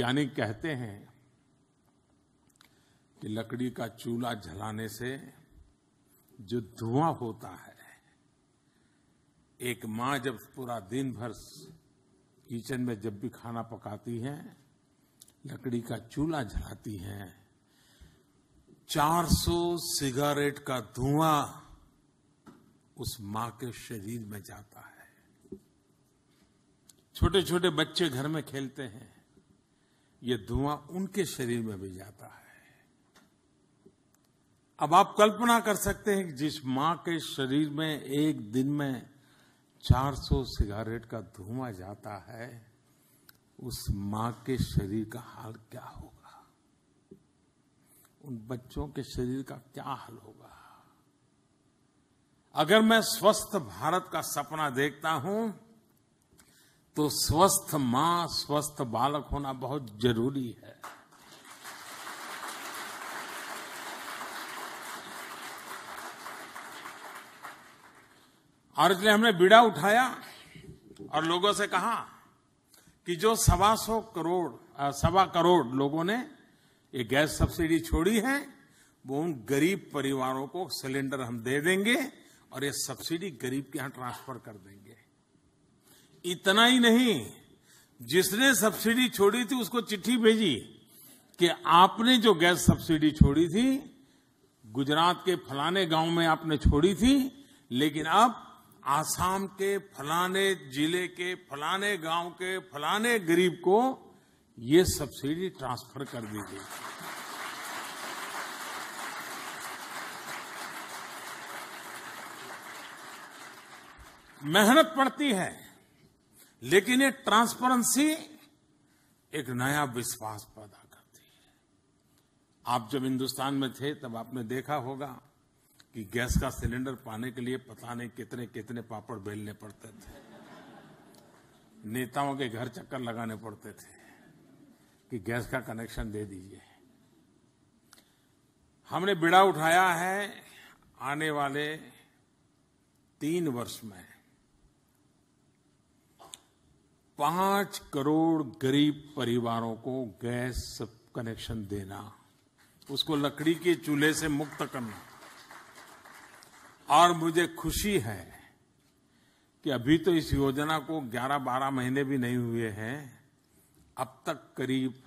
वैज्ञानिक कहते हैं कि लकड़ी का चूल्हा जलाने से जो धुआं होता है, एक माँ जब पूरा दिन भर किचन में जब भी खाना पकाती है, लकड़ी का चूल्हा जलाती है, 400 सिगारेट का धुआं उस माँ के शरीर में जाता है। छोटे छोटे बच्चे घर में खेलते हैं, ये धुआं उनके शरीर में भी जाता है। अब आप कल्पना कर सकते हैं कि जिस माँ के शरीर में एक दिन में 400 सिगारेट का धुआं जाता है, उस माँ के शरीर का हाल क्या होगा, उन बच्चों के शरीर का क्या हाल होगा। अगर मैं स्वस्थ भारत का सपना देखता हूं तो स्वस्थ मां, स्वस्थ बालक होना बहुत जरूरी है। और इसलिए हमने बीड़ा उठाया और लोगों से कहा कि जो 1.25 करोड़ लोगों ने ये गैस सब्सिडी छोड़ी है, वो उन गरीब परिवारों को सिलेंडर हम दे देंगे और ये सब्सिडी गरीब के यहां ट्रांसफर कर देंगे। इतना ही नहीं, जिसने सब्सिडी छोड़ी थी उसको चिट्ठी भेजी कि आपने जो गैस सब्सिडी छोड़ी थी, गुजरात के फलाने गांव में आपने छोड़ी थी, लेकिन अब आसाम के फलाने जिले के फलाने गांव के फलाने गरीब को ये सब्सिडी ट्रांसफर कर दी गई। मेहनत पड़ती है, लेकिन ये ट्रांसपेरेंसी एक नया विश्वास पैदा करती है। आप जब हिंदुस्तान में थे तब आपने देखा होगा कि गैस का सिलेंडर पाने के लिए पता नहीं कितने कितने पापड़ बेलने पड़ते थे, नेताओं के घर चक्कर लगाने पड़ते थे कि गैस का कनेक्शन दे दीजिए। हमने बीड़ा उठाया है, आने वाले 3 वर्ष में 5 करोड़ गरीब परिवारों को गैस कनेक्शन देना, उसको लकड़ी के चूल्हे से मुक्त करना। और मुझे खुशी है कि अभी तो इस योजना को 11-12 महीने भी नहीं हुए हैं, अब तक करीब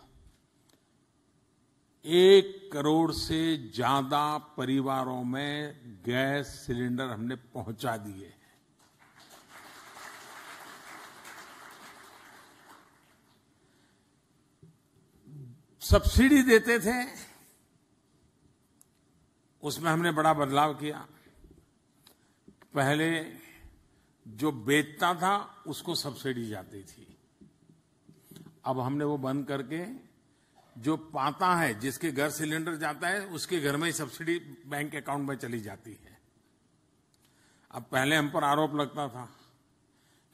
1 करोड़ से ज्यादा परिवारों में गैस सिलेंडर हमने पहुंचा दिए। सब्सिडी देते थे, उसमें हमने बड़ा बदलाव किया। पहले जो बेचता था उसको सब्सिडी जाती थी, अब हमने वो बंद करके जो पाता है, जिसके घर सिलेंडर जाता है, उसके घर में ही सब्सिडी बैंक अकाउंट में चली जाती है। अब पहले हम पर आरोप लगता था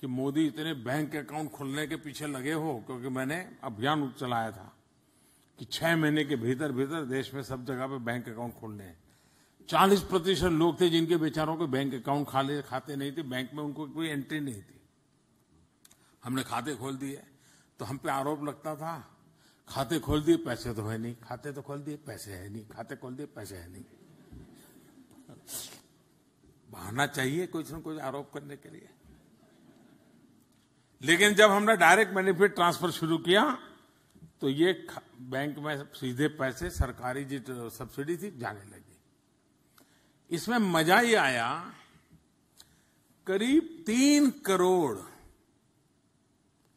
कि मोदी इतने बैंक अकाउंट खोलने के पीछे लगे हो, क्योंकि मैंने अभियान चलाया था कि 6 महीने के भीतर भीतर देश में सब जगह पे बैंक अकाउंट खोलने हैं। 40% लोग थे जिनके बेचारों के बैंक अकाउंट खाते नहीं थे, बैंक में उनको कोई एंट्री नहीं थी। हमने खाते खोल दिए तो हम पे आरोप लगता था, खाते खोल दिए पैसे तो है नहीं, खाते तो खोल दिए पैसे है नहीं, खाते खोल दिए पैसे है नहीं। बहाना चाहिए कुछ न कुछ आरोप करने के लिए। लेकिन जब हमने डायरेक्ट बेनिफिट ट्रांसफर शुरू किया तो ये बैंक में सीधे पैसे, सरकारी जो सब्सिडी थी, जाने लगी। इसमें मजा ये आया, करीब 3 करोड़,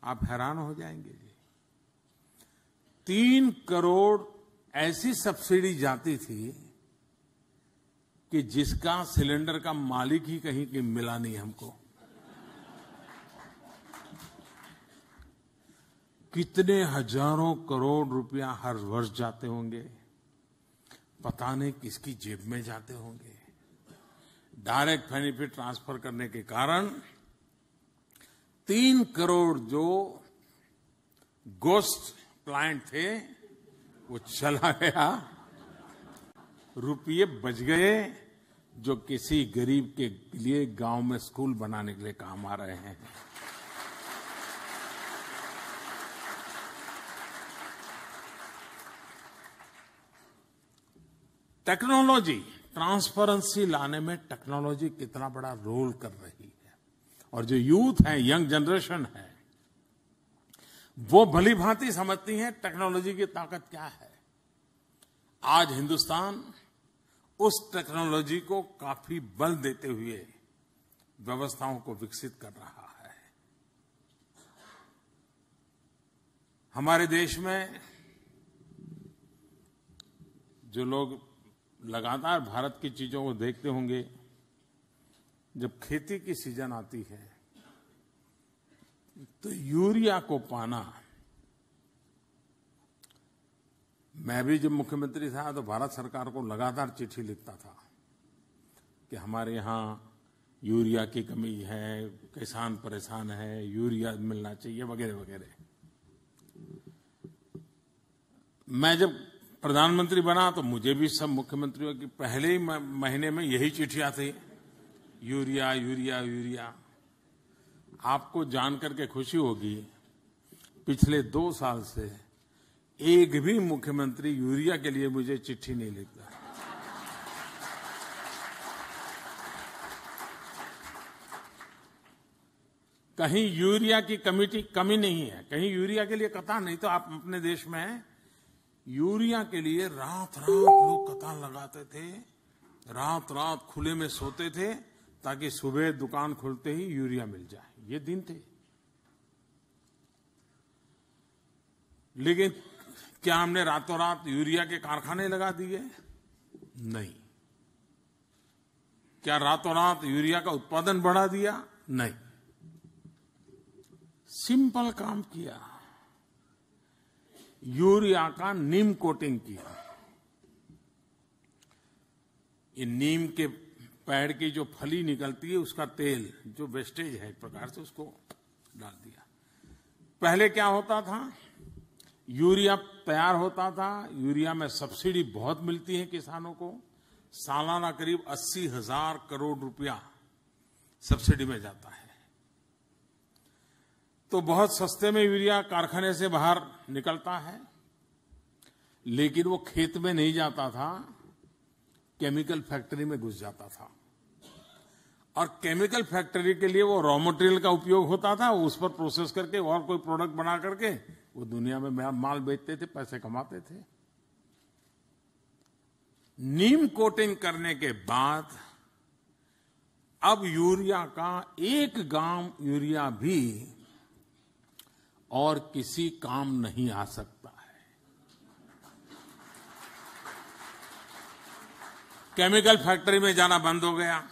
आप हैरान हो जाएंगे जी, 3 करोड़ ऐसी सब्सिडी जाती थी कि जिसका सिलेंडर का मालिक ही कहीं की मिला नहीं हमको। कितने हजारों करोड़ रुपया हर वर्ष जाते होंगे, पता नहीं किसकी जेब में जाते होंगे। डायरेक्ट बेनिफिट ट्रांसफर करने के कारण 3 करोड़ जो गोस्ट क्लाइंट थे वो चला गया, रुपये बच गए जो किसी गरीब के लिए गांव में स्कूल बनाने के लिए काम आ रहे हैं। टेक्नोलॉजी, ट्रांसपेरेंसी लाने में टेक्नोलॉजी कितना बड़ा रोल कर रही है। और जो यूथ है, यंग जनरेशन है, वो भली भांति समझती है टेक्नोलॉजी की ताकत क्या है। आज हिंदुस्तान उस टेक्नोलॉजी को काफी बल देते हुए व्यवस्थाओं को विकसित कर रहा है। हमारे देश में जो लोग लगातार भारत की चीजों को देखते होंगे, जब खेती की सीजन आती है तो यूरिया को पाना, मैं भी जब मुख्यमंत्री था तो भारत सरकार को लगातार चिट्ठी लिखता था कि हमारे यहाँ यूरिया की कमी है, किसान परेशान है, यूरिया मिलना चाहिए वगैरह वगैरह। मैं जब प्रधानमंत्री बना तो मुझे भी सब मुख्यमंत्रियों की पहले ही महीने में यही चिट्ठियां थी, यूरिया यूरिया यूरिया। आपको जानकर के खुशी होगी, पिछले 2 साल से एक भी मुख्यमंत्री यूरिया के लिए मुझे चिट्ठी नहीं लिखता। कहीं यूरिया की कमी नहीं है, कहीं यूरिया के लिए कतार नहीं। तो आप अपने देश में यूरिया के लिए रात रात लोग कतार लगाते थे, रात रात खुले में सोते थे ताकि सुबह दुकान खुलते ही यूरिया मिल जाए। ये दिन थे। लेकिन क्या हमने रातों रात यूरिया के कारखाने लगा दिए? नहीं। क्या रातों रात यूरिया का उत्पादन बढ़ा दिया? नहीं। सिंपल काम किया, यूरिया का नीम कोटिंग किया। ये नीम के पेड़ की जो फली निकलती है, उसका तेल जो वेस्टेज है एक प्रकार से, उसको डाल दिया। पहले क्या होता था, यूरिया तैयार होता था, यूरिया में सब्सिडी बहुत मिलती है किसानों को, सालाना करीब 80,000 करोड़ रुपया सब्सिडी में जाता है। तो बहुत सस्ते में यूरिया कारखाने से बाहर निकलता है, लेकिन वो खेत में नहीं जाता था, केमिकल फैक्ट्री में घुस जाता था। और केमिकल फैक्ट्री के लिए वो रॉ मटेरियल का उपयोग होता था, उस पर प्रोसेस करके और कोई प्रोडक्ट बना करके वो दुनिया में माल बेचते थे, पैसे कमाते थे। नीम कोटिंग करने के बाद अब यूरिया का 1 ग्राम यूरिया भी और किसी काम नहीं आ सकता है। केमिकल फैक्ट्री में जाना बंद हो गया,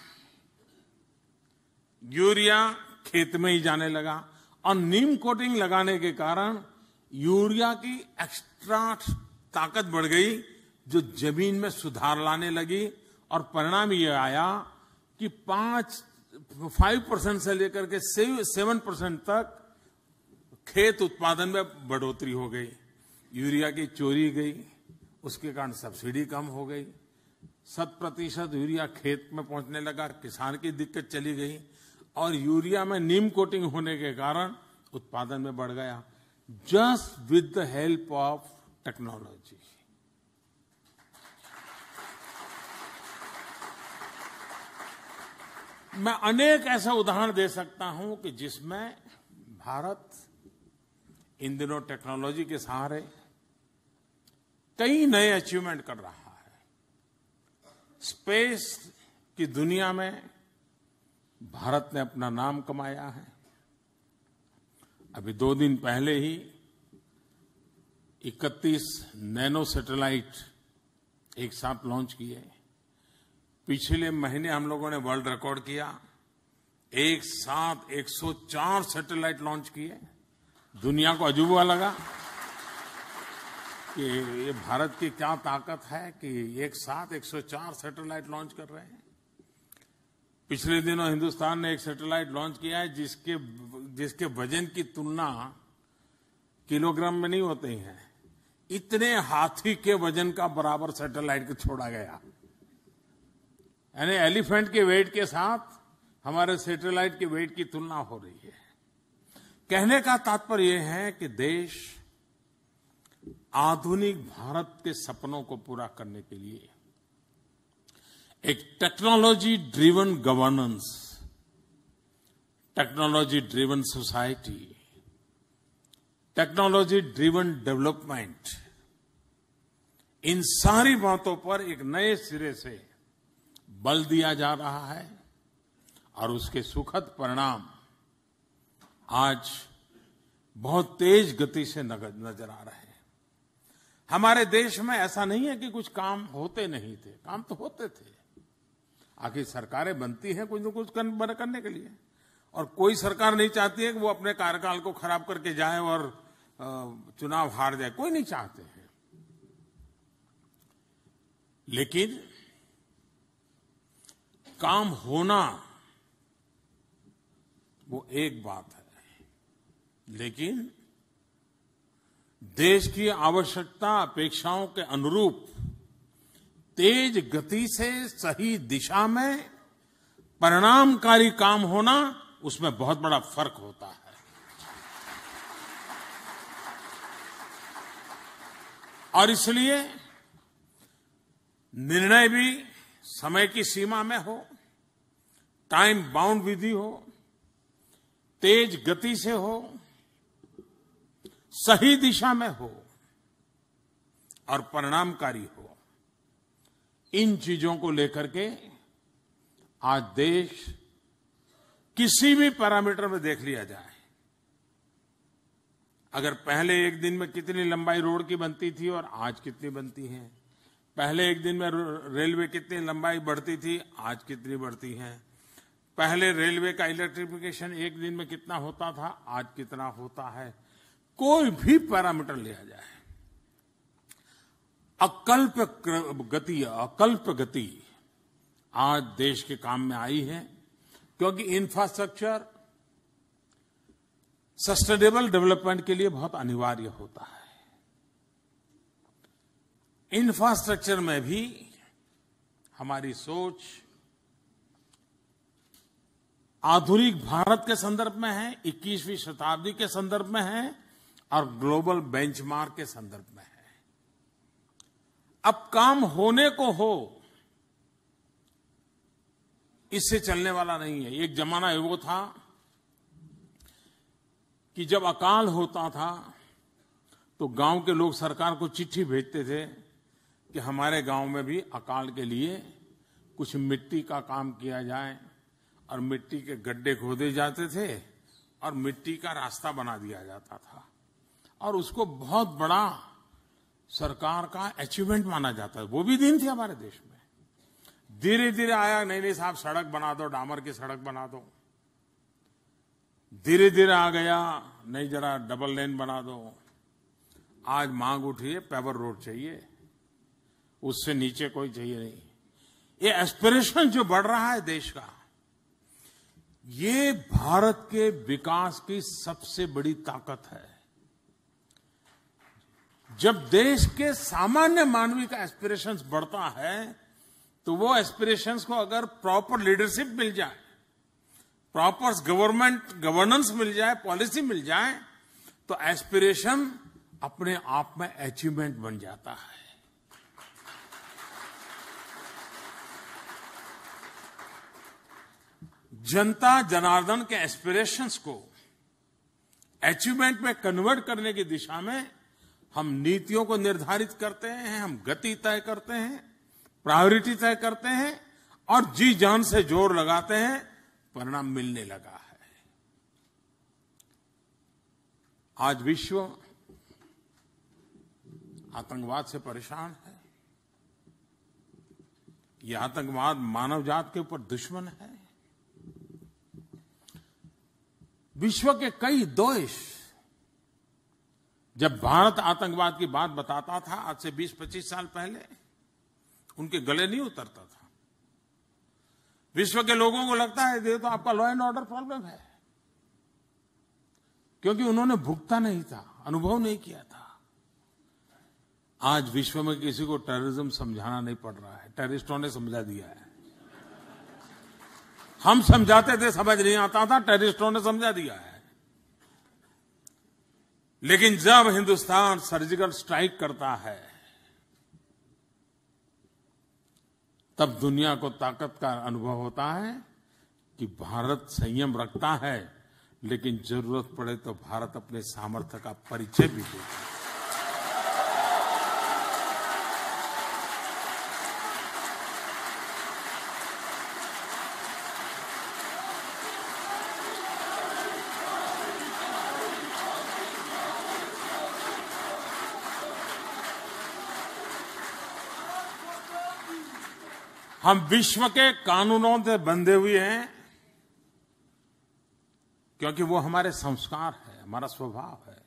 यूरिया खेत में ही जाने लगा। और नीम कोटिंग लगाने के कारण यूरिया की एक्स्ट्रा ताकत बढ़ गई, जो जमीन में सुधार लाने लगी। और परिणाम ये आया कि 5% से लेकर के 7% तक खेत उत्पादन में बढ़ोतरी हो गई। यूरिया की चोरी गई, उसके कारण सब्सिडी कम हो गई, 100% यूरिया खेत में पहुंचने लगा, किसान की दिक्कत चली गई। और यूरिया में नीम कोटिंग होने के कारण उत्पादन में बढ़ गया, just with the help of technology. मैं अनेक ऐसे उदाहरण दे सकता हूं कि जिसमें भारत इन दिनों टेक्नोलॉजी के सहारे कई नए अचीवमेंट कर रहा है। स्पेस की दुनिया में भारत ने अपना नाम कमाया है। अभी 2 दिन पहले ही 31 नैनो सैटेलाइट एक साथ लॉन्च किए। पिछले महीने हम लोगों ने वर्ल्ड रिकॉर्ड किया, एक साथ 104 सैटेलाइट लॉन्च किए। दुनिया को अजूबा लगा कि ये भारत की क्या ताकत है कि एक साथ 104 सैटेलाइट लॉन्च कर रहे हैं। पिछले दिनों हिंदुस्तान ने एक सैटेलाइट लॉन्च किया है जिसके वजन की तुलना किलोग्राम में नहीं होते हैं, इतने हाथी के वजन का बराबर सैटेलाइट को छोड़ा गया। यानी एलिफेंट के वेट के साथ हमारे सैटेलाइट के वेट की तुलना हो रही है। कहने का तात्पर्य यह है कि देश आधुनिक भारत के सपनों को पूरा करने के लिए एक technology driven governance, technology driven society, technology driven development, इन सारी बातों पर एक नए सिरे से बल दिया जा रहा है और उसके सुखद परिणाम आज बहुत तेज गति से नजर आ रहे हैं। हमारे देश में ऐसा नहीं है कि कुछ काम होते नहीं थे, काम तो होते थे। आखिर सरकारें बनती हैं कुछ न कुछ करने के लिए, और कोई सरकार नहीं चाहती है कि वो अपने कार्यकाल को खराब करके जाए और चुनाव हार जाए, कोई नहीं चाहते हैं। लेकिन काम होना वो एक बात है, लेकिन देश की आवश्यकता अपेक्षाओं के अनुरूप तेज गति से सही दिशा में परिणामकारी काम होना, उसमें बहुत बड़ा फर्क होता है। और इसलिए निर्णय भी समय की सीमा में हो, टाइम बाउंड विधि हो, तेज गति से हो, सही दिशा में हो और परिणामकारी हो। इन चीजों को लेकर के आज देश किसी भी पैरामीटर में देख लिया जाए, अगर पहले एक दिन में कितनी लंबाई रोड की बनती थी और आज कितनी बनती है, पहले एक दिन में रेलवे कितनी लंबाई बढ़ती थी, आज कितनी बढ़ती है, पहले रेलवे का इलेक्ट्रिफिकेशन एक दिन में कितना होता था, आज कितना होता है, कोई भी पैरामीटर लिया जाए, अकल्प गति आज देश के काम में आई है। क्योंकि इंफ्रास्ट्रक्चर सस्टेनेबल डेवलपमेंट के लिए बहुत अनिवार्य होता है। इंफ्रास्ट्रक्चर में भी हमारी सोच आधुनिक भारत के संदर्भ में है, 21वीं शताब्दी के संदर्भ में है और ग्लोबल बेंचमार्क के संदर्भ में है। अब काम होने को हो, इससे चलने वाला नहीं है। एक जमाना वो था कि जब अकाल होता था तो गांव के लोग सरकार को चिट्ठी भेजते थे कि हमारे गांव में भी अकाल के लिए कुछ मिट्टी का काम किया जाए, और मिट्टी के गड्ढे खोदे जाते थे और मिट्टी का रास्ता बना दिया जाता था, और उसको बहुत बड़ा सरकार का अचीवमेंट माना जाता है। वो भी दिन थे हमारे देश में। धीरे धीरे आया, नहीं साहब सड़क बना दो, डामर की सड़क बना दो। धीरे धीरे आ गया, नहीं जरा डबल लेन बना दो। आज मांग उठी है पेवर रोड चाहिए, उससे नीचे कोई चाहिए नहीं। ये एस्पिरेशन जो बढ़ रहा है देश का, ये भारत के विकास की सबसे बड़ी ताकत है। जब देश के सामान्य मानवी का एस्पिरेशंस बढ़ता है, तो वो एस्पिरेशंस को अगर प्रॉपर लीडरशिप मिल जाए, प्रॉपर गवर्नेंस मिल जाए, पॉलिसी मिल जाए, तो एस्पिरेशन अपने आप में अचीवमेंट बन जाता है। जनता जनार्दन के एस्पिरेशंस को अचीवमेंट में कन्वर्ट करने की दिशा में हम नीतियों को निर्धारित करते हैं, हम गति तय करते हैं, प्रायोरिटी तय करते हैं और जी जान से जोर लगाते हैं, परिणाम मिलने लगा है। आज विश्व आतंकवाद से परेशान है। ये आतंकवाद मानव जात के ऊपर दुश्मन है। विश्व के कई देश जब भारत आतंकवाद की बात बताता था आज से 20-25 साल पहले, उनके गले नहीं उतरता था। विश्व के लोगों को लगता है ये तो आपका लॉ एंड ऑर्डर प्रॉब्लम है, क्योंकि उन्होंने भुगता नहीं था, अनुभव नहीं किया था। आज विश्व में किसी को टेररिज्म समझाना नहीं पड़ रहा है, टेररिस्टों ने समझा दिया है। हम समझाते थे, समझ नहीं आता था, टेररिस्टों ने समझा दिया है। लेकिन जब हिंदुस्तान सर्जिकल स्ट्राइक करता है, तब दुनिया को ताकत का अनुभव होता है कि भारत संयम रखता है, लेकिन जरूरत पड़े तो भारत अपने सामर्थ्य का परिचय भी देता है। हम विश्व के कानूनों से बंधे हुए हैं, क्योंकि वो हमारे संस्कार है, हमारा स्वभाव है।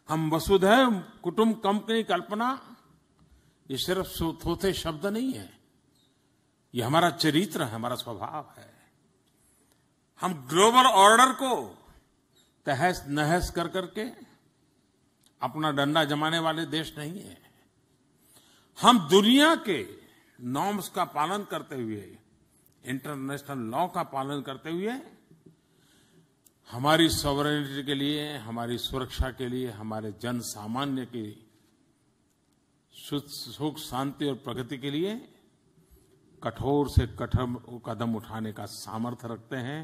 हम वसुधैव कुटुम्बकम की कल्पना, ये सिर्फ थोथे शब्द नहीं है, ये हमारा चरित्र है, हमारा स्वभाव है। हम ग्लोबल ऑर्डर को तहस नहस कर करके अपना डंडा जमाने वाले देश नहीं है। हम दुनिया के नॉर्म्स का पालन करते हुए, इंटरनेशनल लॉ का पालन करते हुए, हमारी सॉवरेनिटी के लिए, हमारी सुरक्षा के लिए, हमारे जन सामान्य की सुख शांति और प्रगति के लिए कठोर से कठोर कदम उठाने का सामर्थ्य रखते हैं,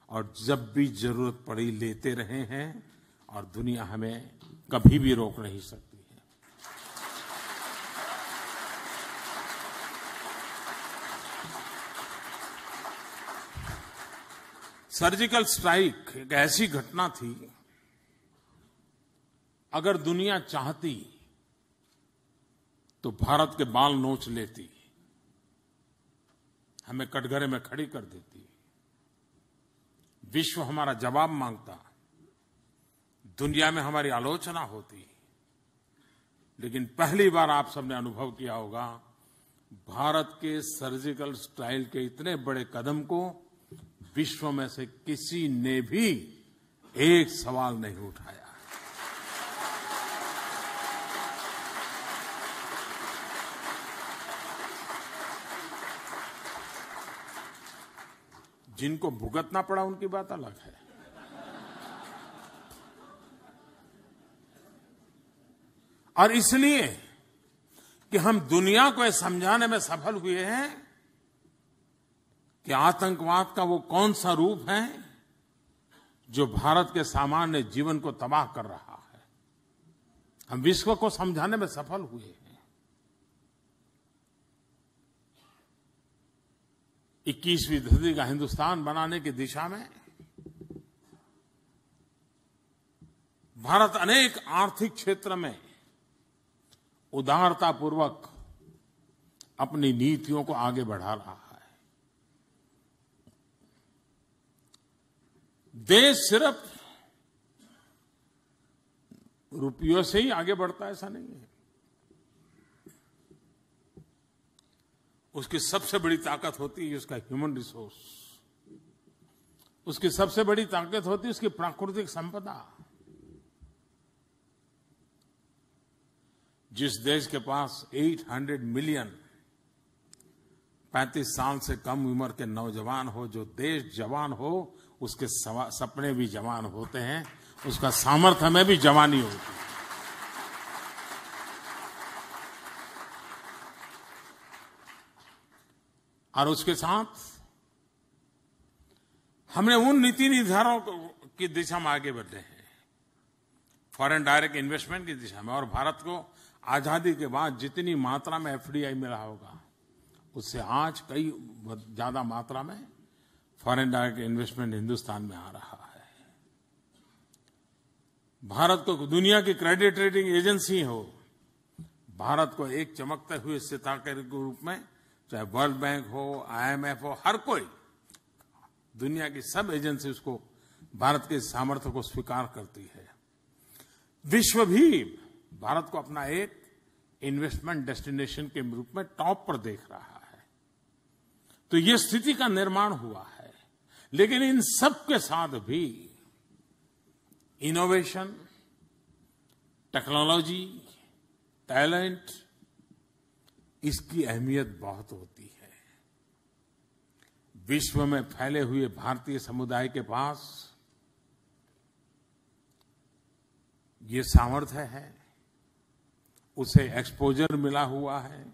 और जब भी जरूरत पड़ी लेते रहे हैं, और दुनिया हमें कभी भी रोक नहीं सकती। सर्जिकल स्ट्राइक एक ऐसी घटना थी, अगर दुनिया चाहती तो भारत के बाल नोच लेती, हमें कटघरे में खड़ी कर देती। विश्व हमारा जवाब मांगता, दुनिया में हमारी आलोचना होती। लेकिन पहली बार आप सबने अनुभव किया होगा, भारत के सर्जिकल स्ट्राइक के इतने बड़े कदम को विश्व में से किसी ने भी एक सवाल नहीं उठाया। जिनको भुगतना पड़ा उनकी बात अलग है। और इसलिए कि हम दुनिया को यह समझाने में सफल हुए हैं कि आतंकवाद का वो कौन सा रूप है जो भारत के सामान्य जीवन को तबाह कर रहा है, हम विश्व को समझाने में सफल हुए हैं। 21वीं सदी का हिंदुस्तान बनाने की दिशा में भारत अनेक आर्थिक क्षेत्र में उदारतापूर्वक अपनी नीतियों को आगे बढ़ा रहा है। देश सिर्फ रुपयों से ही आगे बढ़ता है ऐसा नहीं है। उसकी सबसे बड़ी ताकत होती है उसका ह्यूमन रिसोर्स, उसकी सबसे बड़ी ताकत होती है उसकी प्राकृतिक संपदा। जिस देश के पास 800 मिलियन 35 साल से कम उम्र के नौजवान हो, जो देश जवान हो, उसके सपने भी जवान होते हैं, उसका सामर्थ्य में भी जवानी होती है। और उसके साथ हमने उन नीति निर्धारणों की दिशा में आगे बढ़े हैं, फॉरेन डायरेक्ट इन्वेस्टमेंट की दिशा में। और भारत को आजादी के बाद जितनी मात्रा में एफडीआई मिला होगा, उससे आज कई ज्यादा मात्रा में फॉरेन डायरेक्ट इन्वेस्टमेंट हिंदुस्तान में आ रहा है। भारत को दुनिया की क्रेडिट रेटिंग एजेंसी हो, भारत को एक चमकते हुए सितारे के रूप में, चाहे वर्ल्ड बैंक हो, IMF हो, हर कोई, दुनिया की सब एजेंसी उसको, भारत के सामर्थ्य को स्वीकार करती है। विश्व भी भारत को अपना एक इन्वेस्टमेंट डेस्टिनेशन के रूप में टॉप पर देख रहा है। तो ये स्थिति का निर्माण हुआ है। लेकिन इन सब के साथ भी इनोवेशन, टेक्नोलॉजी, टैलेंट, इसकी अहमियत बहुत होती है। विश्व में फैले हुए भारतीय समुदाय के पास ये सामर्थ्य है, उसे एक्सपोजर मिला हुआ है।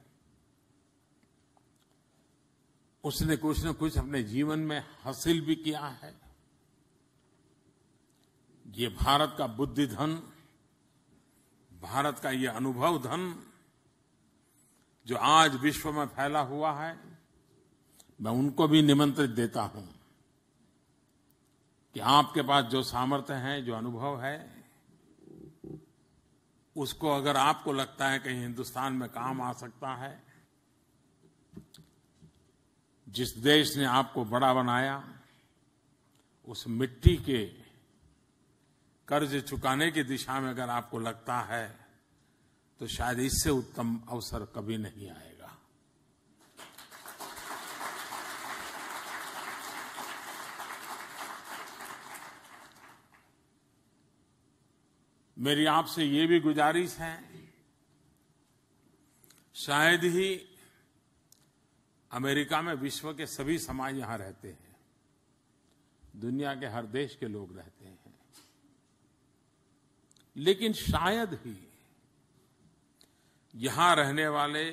उसने कुछ न कुछ अपने जीवन में हासिल भी किया है। ये भारत का बुद्धि धन, भारत का ये अनुभव धन जो आज विश्व में फैला हुआ है, मैं उनको भी निमंत्रित देता हूं कि आपके पास जो सामर्थ्य है, जो अनुभव है, उसको अगर आपको लगता है कहीं हिंदुस्तान में काम आ सकता है, जिस देश ने आपको बड़ा बनाया, उस मिट्टी के कर्ज चुकाने की दिशा में अगर आपको लगता है, तो शायद इससे उत्तम अवसर कभी नहीं आएगा। मेरी आपसे ये भी गुजारिश है, शायद ही अमेरिका में विश्व के सभी समाज यहां रहते हैं, दुनिया के हर देश के लोग रहते हैं, लेकिन शायद ही यहां रहने वाले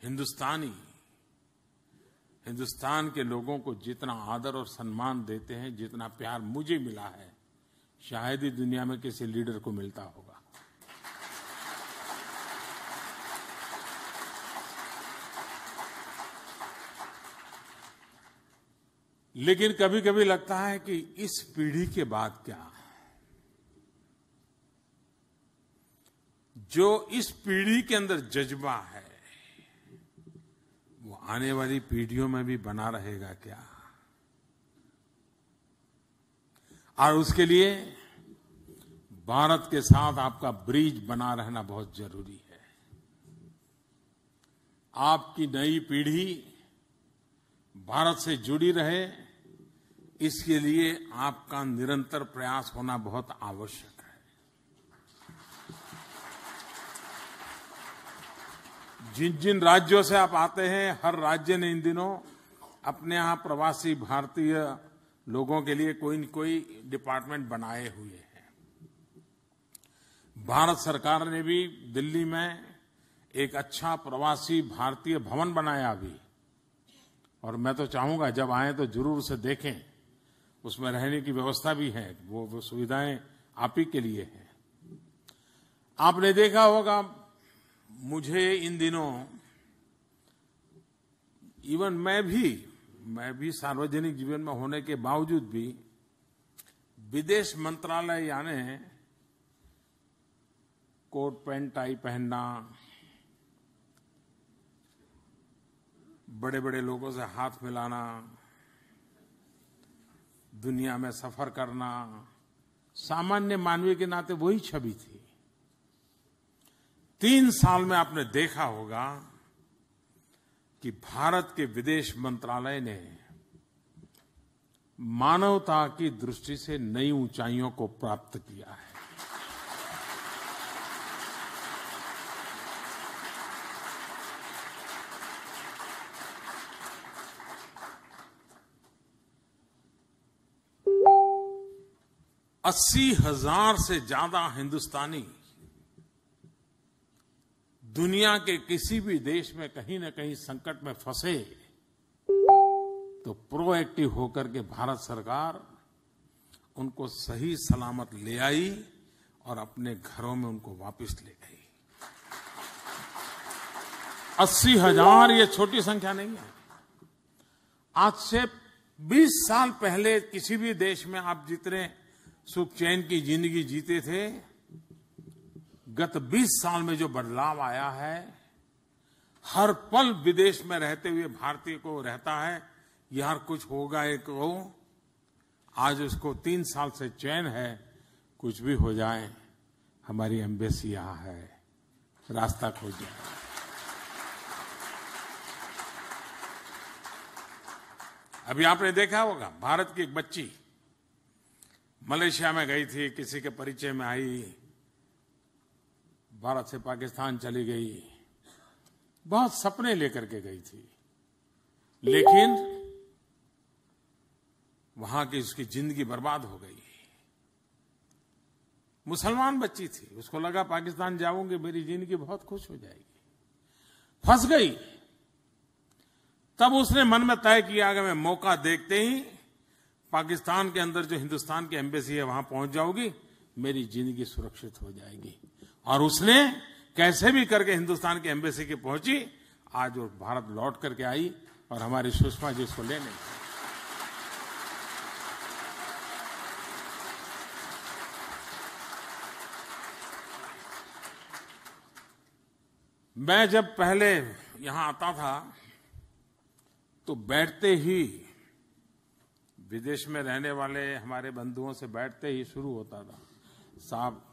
हिंदुस्तान के लोगों को जितना आदर और सम्मान देते हैं, जितना प्यार मुझे मिला है, शायद ही दुनिया में किसी लीडर को मिलता होगा। लेकिन कभी-कभी लगता है कि इस पीढ़ी के बाद क्या, जो इस पीढ़ी के अंदर जज्बा है, वो आने वाली पीढ़ियों में भी बना रहेगा क्या? और उसके लिए भारत के साथ आपका ब्रिज बना रहना बहुत जरूरी है। आपकी नई पीढ़ी भारत से जुड़ी रहे, इसके लिए आपका निरंतर प्रयास होना बहुत आवश्यक है। जिन जिन राज्यों से आप आते हैं, हर राज्य ने इन दिनों अपने यहां प्रवासी भारतीय लोगों के लिए कोई न कोई डिपार्टमेंट बनाए हुए हैं। भारत सरकार ने भी दिल्ली में एक अच्छा प्रवासी भारतीय भवन बनाया अभी, और मैं तो चाहूंगा जब आए तो जरूर उसे देखें। उसमें रहने की व्यवस्था भी है, वो सुविधाएं आप ही के लिए हैं। आपने देखा होगा, मुझे इन दिनों इवन मैं भी सार्वजनिक जीवन में होने के बावजूद भी विदेश मंत्रालय यानी कोट पैंट टाई पहनना, बड़े बड़े लोगों से हाथ मिलाना, दुनिया में सफर करना, सामान्य मानवीय के नाते वही छवि थी। 3 साल में आपने देखा होगा कि भारत के विदेश मंत्रालय ने मानवता की दृष्टि से नई ऊंचाइयों को प्राप्त किया है। अस्सी हजार से ज्यादा हिंदुस्तानी दुनिया के किसी भी देश में कहीं न कहीं संकट में फंसे तो प्रोएक्टिव होकर के भारत सरकार उनको सही सलामत ले आई और अपने घरों में उनको वापस ले गई। 80,000 ये छोटी संख्या नहीं है। आज से 20 साल पहले किसी भी देश में आप जितने सुख चैन की जिंदगी जीते थे, गत 20 साल में जो बदलाव आया है, हर पल विदेश में रहते हुए भारतीय को रहता है यार कुछ होगा एक हो। आज उसको 3 साल से चैन है, कुछ भी हो जाए हमारी एम्बेसी यहां है, रास्ता खोज जाए। अभी आपने देखा होगा, भारत की एक बच्ची मलेशिया में गई थी, किसी के परिचय में आई, भारत से पाकिस्तान चली गई, बहुत सपने लेकर के गई थी, लेकिन वहां की उसकी जिंदगी बर्बाद हो गई। मुसलमान बच्ची थी, उसको लगा पाकिस्तान जाऊंगी मेरी जिंदगी बहुत खुश हो जाएगी, फंस गई। तब उसने मन में तय किया कि मैं मौका देखते ही पाकिस्तान के अंदर जो हिंदुस्तान की एम्बेसी है वहां पहुंच जाऊंगी, मेरी जिंदगी सुरक्षित हो जाएगी। और उसने कैसे भी करके हिंदुस्तान की एम्बेसी की पहुंची, आज वो भारत लौट करके आई और हमारी सुषमा जी उसको लेने गई। मैं जब पहले यहां आता था तो बैठते ही विदेश में रहने वाले हमारे बंधुओं से बैठते ही शुरू होता था, साहब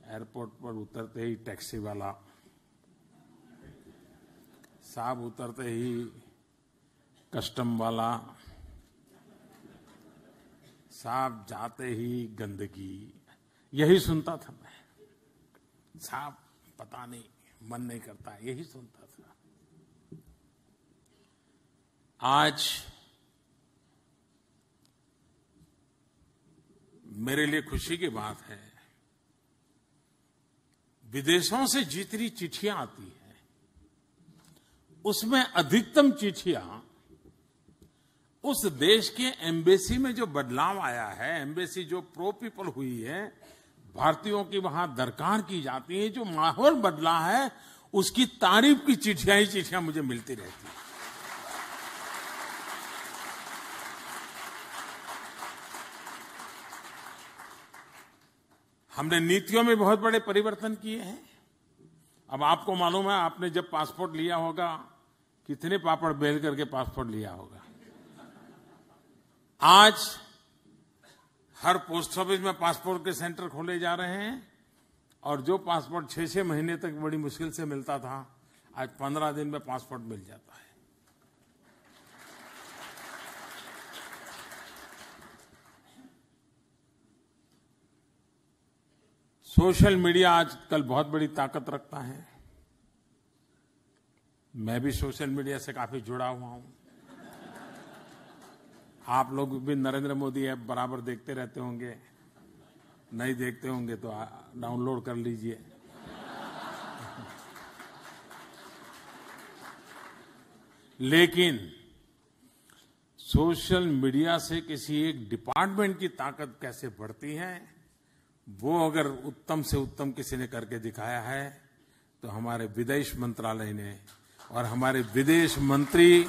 एयरपोर्ट पर उतरते ही टैक्सी वाला, साहब उतरते ही कस्टम वाला, साहब जाते ही गंदगी, यही सुनता था मैं। साहब पता नहीं, मन नहीं करता, यही सुनता था। आज मेरे लिए खुशी की बात है, विदेशों से जितनी चिट्ठियां आती हैं उसमें अधिकतम चिट्ठियां उस देश के एम्बेसी में जो बदलाव आया है, एम्बेसी जो प्रो पीपल हुई है, भारतीयों की वहां दरकार की जाती है, जो माहौल बदला है, उसकी तारीफ की चिट्ठियां ही चिट्ठियां मुझे मिलती रहती हैं। हमने नीतियों में बहुत बड़े परिवर्तन किए हैं। अब आपको मालूम है, आपने जब पासपोर्ट लिया होगा, कितने पापड़ बेल करके पासपोर्ट लिया होगा। आज हर पोस्ट ऑफिस में पासपोर्ट के सेंटर खोले जा रहे हैं और जो पासपोर्ट 6-6 महीने तक बड़ी मुश्किल से मिलता था, आज 15 दिन में पासपोर्ट मिल जाता है। सोशल मीडिया आजकल बहुत बड़ी ताकत रखता है। मैं भी सोशल मीडिया से काफी जुड़ा हुआ हूं। आप लोग भी नरेंद्र मोदी ऐप बराबर देखते रहते होंगे, नहीं देखते होंगे तो डाउनलोड कर लीजिए। लेकिन सोशल मीडिया से किसी एक डिपार्टमेंट की ताकत कैसे बढ़ती है, वो अगर उत्तम से उत्तम किसी ने करके दिखाया है तो हमारे विदेश मंत्रालय ने और हमारे विदेश मंत्री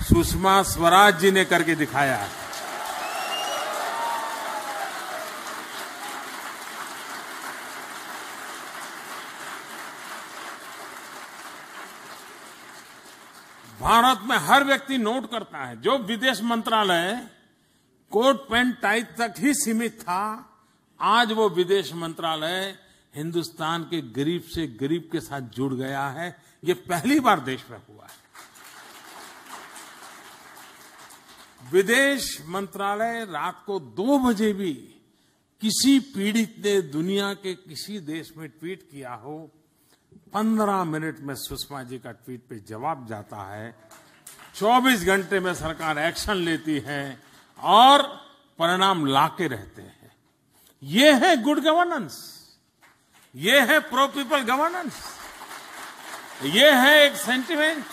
सुषमा स्वराज जी ने करके दिखाया है। भारत में हर व्यक्ति नोट करता है, जो विदेश मंत्रालय कोट पैंट टाई तक ही सीमित था, आज वो विदेश मंत्रालय हिंदुस्तान के गरीब से गरीब के साथ जुड़ गया है। ये पहली बार देश में हुआ है। विदेश मंत्रालय रात को 2 बजे भी किसी पीड़ित ने दुनिया के किसी देश में ट्वीट किया हो, 15 मिनट में सुषमा जी का ट्वीट पे जवाब जाता है। 24 घंटे में सरकार एक्शन लेती है और परिणाम लाके रहते हैं। ये है गुड गवर्नेंस, ये है प्रो पीपल गवर्नेंस, ये है एक सेंटिमेंट।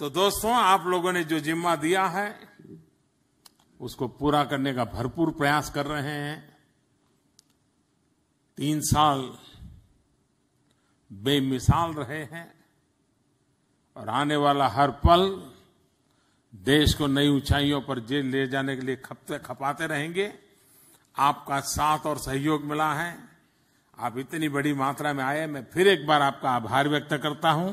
तो दोस्तों, आप लोगों ने जो जिम्मा दिया है उसको पूरा करने का भरपूर प्रयास कर रहे हैं। 3 साल बेमिसाल रहे हैं और आने वाला हर पल देश को नई ऊंचाइयों पर ले जाने के लिए खपाते रहेंगे। आपका साथ और सहयोग मिला है, आप इतनी बड़ी मात्रा में आए, मैं फिर एक बार आपका आभार व्यक्त करता हूं।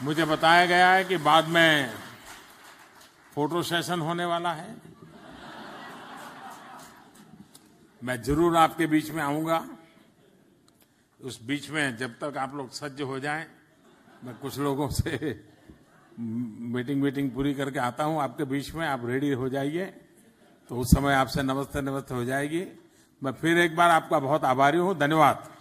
मुझे बताया गया है कि बाद में फोटो सेशन होने वाला है। मैं जरूर आपके बीच में आऊंगा। उस बीच में जब तक आप लोग सज्ज हो जाएं, मैं कुछ लोगों से मीटिंग पूरी करके आता हूं आपके बीच में। आप रेडी हो जाइए, तो उस समय आपसे नमस्ते हो जाएगी। मैं फिर एक बार आपका बहुत आभारी हूं। धन्यवाद।